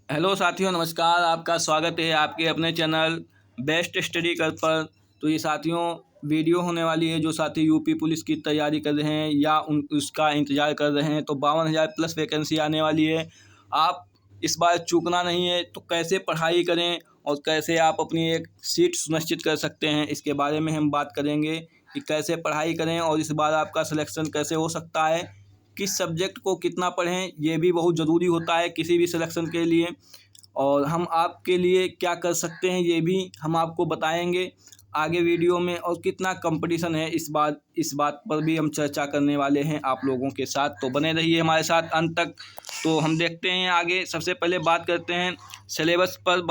Hello साथियों, नमस्कार। आपका स्वागत है आपके अपने चैनल बेस्ट स्टडी कर पर। तो ये साथियों वीडियो होने वाली है जो साथी यूपी पुलिस की तैयारी कर रहे हैं या उसका इंतज़ार कर रहे हैं। तो 52,000 प्लस वैकेंसी आने वाली है। आप इस बार चूकना नहीं है। तो कैसे पढ़ाई करें और कैसे आप अपनी एक सीट सुनिश्चित कर सकते हैं, इसके बारे में हम बात करेंगे कि कैसे पढ़ाई करें और इस बार आपका सिलेक्शन कैसे हो सकता है, किस सब्जेक्ट को कितना पढ़ें, ये भी बहुत ज़रूरी होता है किसी भी सिलेक्शन के लिए। और हम आपके लिए क्या कर सकते हैं ये भी हम आपको बताएंगे आगे वीडियो में। और कितना कंपटीशन है इस बात पर भी हम चर्चा करने वाले हैं आप लोगों के साथ। तो बने रहिए हमारे साथ अंत तक। तो हम देखते हैं आगे। सबसे पहले बात करते हैं सिलेबस पर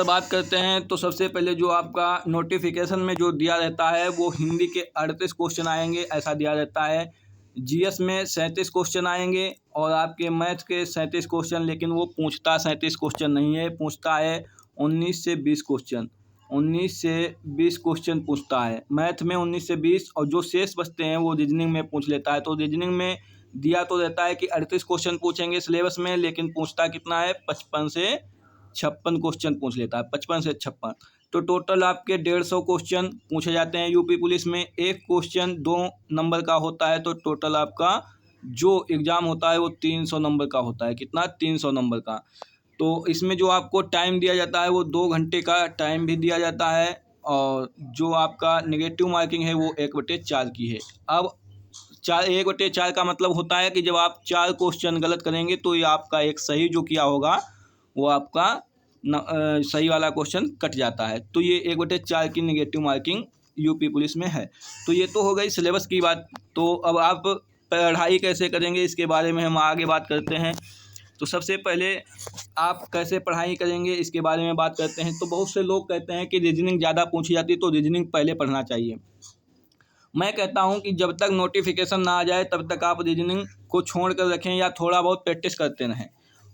बात करते हैं। तो सबसे पहले जो आपका नोटिफिकेशन में जो दिया रहता है वो हिंदी के 38 क्वेश्चन आएंगे, ऐसा दिया रहता है। जीएस में 37 क्वेश्चन आएंगे और आपके मैथ के 37 क्वेश्चन, लेकिन वो पूछता 37 क्वेश्चन नहीं है, पूछता है 19 से 20 क्वेश्चन। 19 से 20 क्वेश्चन पूछता है मैथ में, 19 से 20, और जो शेष बचते हैं वो रीजनिंग में पूछ लेता है। तो रीजनिंग में दिया तो रहता है कि 38 क्वेश्चन पूछेंगे सिलेबस में, लेकिन पूछता कितना है, 55 से 56 क्वेश्चन पूछ लेता है, 55 से 56। तो टोटल आपके 150 क्वेश्चन पूछे जाते हैं यूपी पुलिस में। एक क्वेश्चन 2 नंबर का होता है, तो टोटल आपका जो एग्ज़ाम होता है वो 300 नंबर का होता है। कितना? 300 नंबर का। तो इसमें जो आपको टाइम दिया जाता है वो 2 घंटे का टाइम भी दिया जाता है, और जो आपका नेगेटिव मार्किंग है वो 1/4 की है। अब 1/4 का मतलब होता है कि जब आप 4 क्वेश्चन गलत करेंगे तो ये आपका एक सही जो किया होगा वो आपका सही वाला क्वेश्चन कट जाता है। तो ये 1/4 की नेगेटिव मार्किंग यूपी पुलिस में है। तो ये तो हो गई सिलेबस की बात। तो अब आप पढ़ाई कैसे करेंगे इसके बारे में हम आगे बात करते हैं। तो सबसे पहले आप कैसे पढ़ाई करेंगे इसके बारे में बात करते हैं। तो बहुत से लोग कहते हैं कि रीजनिंग ज़्यादा पूछी जाती है तो रीजनिंग पहले पढ़ना चाहिए। मैं कहता हूं कि जब तक नोटिफिकेशन ना आ जाए तब तक आप रीजनिंग को छोड़ कर रखें या थोड़ा बहुत प्रैक्टिस करते रहें।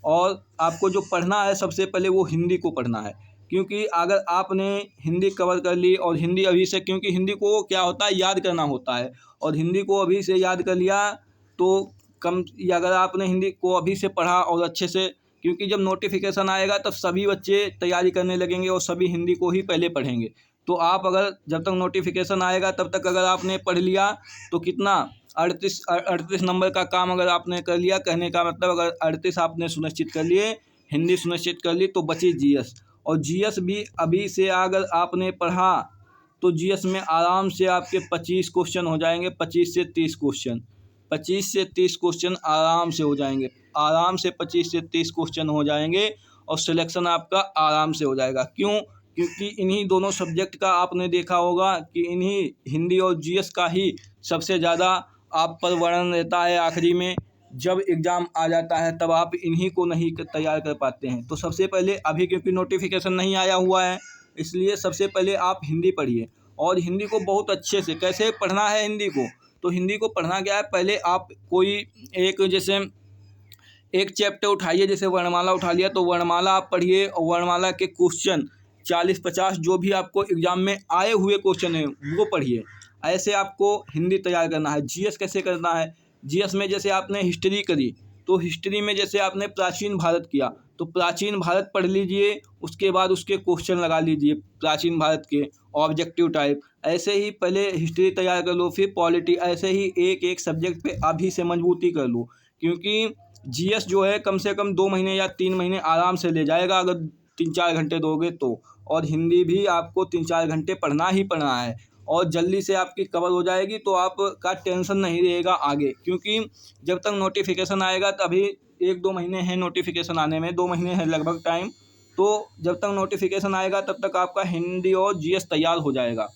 और आपको जो पढ़ना है सबसे पहले वो हिंदी को पढ़ना है, क्योंकि अगर आपने हिंदी कवर कर ली और हिंदी अभी से, क्योंकि हिंदी को क्या होता है याद करना होता है, और हिंदी को अभी से याद कर लिया तो कम, या अगर आपने हिंदी को अभी से पढ़ा और अच्छे से, क्योंकि जब नोटिफिकेशन आएगा तब सभी बच्चे तैयारी करने लगेंगे और सभी हिंदी को ही पहले पढ़ेंगे। तो आप अगर जब तक नोटिफिकेशन आएगा तब तक अगर आपने पढ़ लिया तो कितना, 38 नंबर का काम अगर आपने कर लिया, कहने का मतलब अगर 38 आपने सुनिश्चित कर लिए, हिंदी सुनिश्चित कर ली, तो बची जीएस। और जीएस भी अभी से अगर आपने पढ़ा तो जीएस में आराम से आपके 25 क्वेश्चन हो जाएंगे, 25 से 30 क्वेश्चन, 25 से 30 क्वेश्चन आराम से हो जाएंगे, आराम से 25 से 30 क्वेश्चन हो जाएंगे और सिलेक्शन आपका आराम से हो जाएगा। क्यों? क्योंकि इन्हीं दोनों सब्जेक्ट का आपने देखा होगा कि इन्हीं हिंदी और जीएस का ही सबसे ज़्यादा आप पर वर्णन रहता है। आखिरी में जब एग्ज़ाम आ जाता है तब आप इन्हीं को नहीं तैयार कर पाते हैं। तो सबसे पहले अभी क्योंकि नोटिफिकेशन नहीं आया हुआ है, इसलिए सबसे पहले आप हिंदी पढ़िए। और हिंदी को बहुत अच्छे से कैसे पढ़ना है हिंदी को, तो हिंदी को पढ़ना क्या है, पहले आप कोई एक, जैसे एक चैप्टर उठाइए, जैसे वर्णमाला उठा लिया तो वर्णमाला आप पढ़िए, और वर्णमाला के क्वेश्चन 40-50 जो भी आपको एग्ज़ाम में आए हुए क्वेश्चन हैं वो पढ़िए। ऐसे आपको हिंदी तैयार करना है। जीएस कैसे करना है, जीएस में जैसे आपने हिस्ट्री करी तो हिस्ट्री में जैसे आपने प्राचीन भारत किया तो प्राचीन भारत पढ़ लीजिए, उसके बाद उसके क्वेश्चन लगा लीजिए प्राचीन भारत के ऑब्जेक्टिव टाइप। ऐसे ही पहले हिस्ट्री तैयार कर लो, फिर पॉलिटी, ऐसे ही एक एक सब्जेक्ट पे अभी से मजबूती कर लो। क्योंकि जीएस जो है कम से कम 2 महीने या 3 महीने आराम से ले जाएगा अगर 3-4 घंटे दोगे तो। और हिंदी भी आपको 3-4 घंटे पढ़ना ही पढ़ना है, और जल्दी से आपकी कवर हो जाएगी तो आपका टेंशन नहीं रहेगा आगे। क्योंकि जब तक नोटिफिकेशन आएगा तभी 1-2 महीने हैं नोटिफिकेशन आने में, 2 महीने हैं लगभग टाइम। तो जब तक नोटिफिकेशन आएगा तब तक आपका हिंदी और जीएस तैयार हो जाएगा।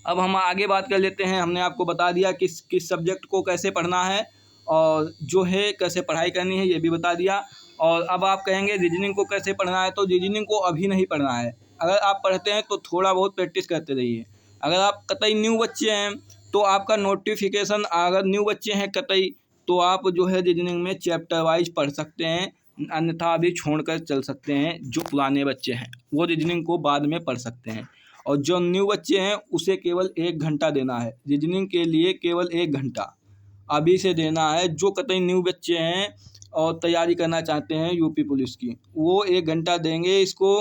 अब हम आगे बात कर लेते हैं। हमने आपको बता दिया किस किस सब्जेक्ट को कैसे पढ़ना है और जो है कैसे पढ़ाई करनी है, ये भी बता दिया। और अब आप कहेंगे रीजनिंग को कैसे पढ़ना है, तो रीजनिंग को अभी नहीं पढ़ना है। अगर आप पढ़ते हैं तो थोड़ा बहुत प्रैक्टिस करते रहिए। अगर आप कतई न्यू बच्चे हैं तो आपका नोटिफिकेशन, अगर न्यू बच्चे हैं कतई, तो आप जो है रीजनिंग में चैप्टर वाइज पढ़ सकते हैं, अन्यथा अभी छोड़कर चल सकते हैं। जो पुराने बच्चे हैं वो रीजनिंग को बाद में पढ़ सकते हैं, और जो न्यू बच्चे हैं उसे केवल 1 घंटा देना है रीजनिंग के लिए, केवल 1 घंटा अभी से देना है। जो कतई न्यू बच्चे हैं और तैयारी करना चाहते हैं यूपी पुलिस की, वो 1 घंटा देंगे इसको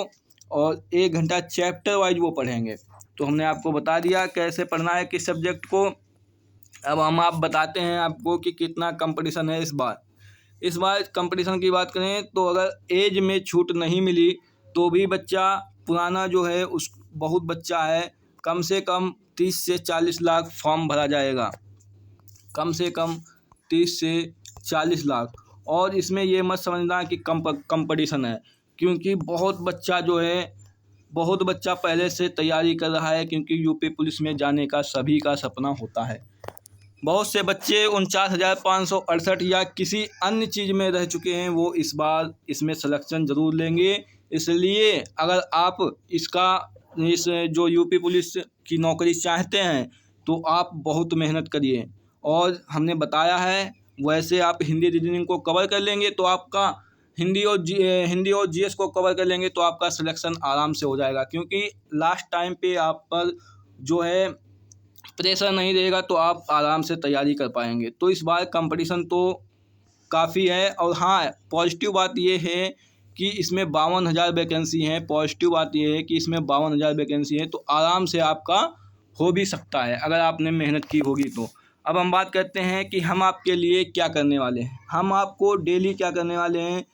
और 1 घंटा चैप्टर वाइज वो पढ़ेंगे। तो हमने आपको बता दिया कैसे पढ़ना है किस सब्जेक्ट को। अब हम आप बताते हैं आपको कि कितना कंपटीशन है इस बार। इस बार कंपटीशन की बात करें तो अगर एज में छूट नहीं मिली तो भी बच्चा पुराना जो है उस बहुत बच्चा है, कम से कम 30 से 40 लाख फॉर्म भरा जाएगा, कम से कम 30 से 40 लाख। और इसमें ये मत समझना कि कंपटीशन है, क्योंकि बहुत बच्चा जो है, बहुत बच्चा पहले से तैयारी कर रहा है, क्योंकि यूपी पुलिस में जाने का सभी का सपना होता है। बहुत से बच्चे 49,568 या किसी अन्य चीज़ में रह चुके हैं, वो इस बार इसमें सिलेक्शन ज़रूर लेंगे। इसलिए अगर आप इस जो यूपी पुलिस की नौकरी चाहते हैं तो आप बहुत मेहनत करिए। और हमने बताया है वैसे आप हिंदी रीजनिंग को कवर कर लेंगे तो आपका हिंदी और जीएस को कवर कर लेंगे तो आपका सिलेक्शन आराम से हो जाएगा, क्योंकि लास्ट टाइम पे आप पर जो है प्रेशर नहीं रहेगा तो आप आराम से तैयारी कर पाएंगे। तो इस बार कंपटीशन तो काफ़ी है। और हाँ, पॉजिटिव बात ये है कि इसमें 52,000 वैकेंसी हैं। पॉजिटिव बात ये है कि इसमें 52,000 वैकेंसी हैं, तो आराम से आपका हो भी सकता है अगर आपने मेहनत की होगी तो। अब हम बात करते हैं कि हम आपके लिए क्या करने वाले हैं। हम आपको डेली क्या करने वाले हैं,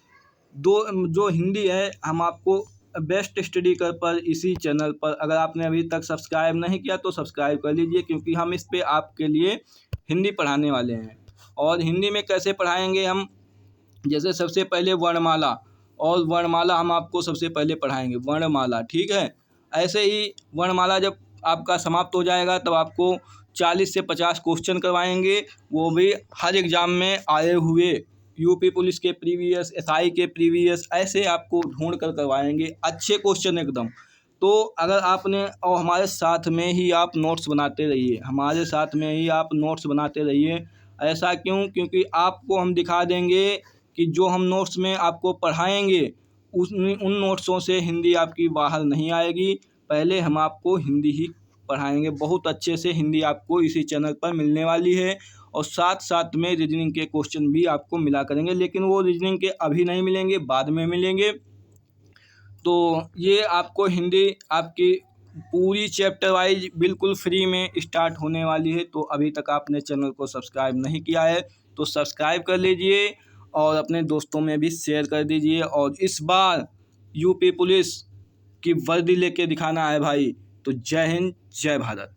जो हिंदी है हम आपको बेस्ट स्टडी कर पर इसी चैनल पर, अगर आपने अभी तक सब्सक्राइब नहीं किया तो सब्सक्राइब कर लीजिए, क्योंकि हम इस पे आपके लिए हिंदी पढ़ाने वाले हैं। और हिंदी में कैसे पढ़ाएंगे हम, जैसे सबसे पहले वर्णमाला, और वर्णमाला हम आपको सबसे पहले पढ़ाएंगे वर्णमाला, ठीक है। ऐसे ही वर्णमाला जब आपका समाप्त हो जाएगा तब आपको 40 से 50 क्वेश्चन करवाएंगे, वो भी हर एग्ज़ाम में आए हुए यूपी पुलिस के प्रीवियस, एसआई के प्रीवियस, ऐसे आपको ढूंढ कर करवाएंगे अच्छे क्वेश्चन एकदम। तो अगर आपने, और हमारे साथ में ही आप नोट्स बनाते रहिए, हमारे साथ में ही आप नोट्स बनाते रहिए। ऐसा क्यों, क्योंकि आपको हम दिखा देंगे कि जो हम नोट्स में आपको पढ़ाएंगे उन नोट्सों से हिंदी आपकी बाहर नहीं आएगी। पहले हम आपको हिंदी ही पढ़ाएंगे, बहुत अच्छे से हिंदी आपको इसी चैनल पर मिलने वाली है। और साथ साथ में रीजनिंग के क्वेश्चन भी आपको मिला करेंगे, लेकिन वो रीजनिंग के अभी नहीं मिलेंगे, बाद में मिलेंगे। तो ये आपको हिंदी आपकी पूरी चैप्टर वाइज बिल्कुल फ्री में स्टार्ट होने वाली है। तो अभी तक आपने चैनल को सब्सक्राइब नहीं किया है तो सब्सक्राइब कर लीजिए और अपने दोस्तों में भी शेयर कर दीजिए। और इस बार यूपी पुलिस की वर्दी लेके दिखाना है भाई। तो जय हिंद, जय भारत।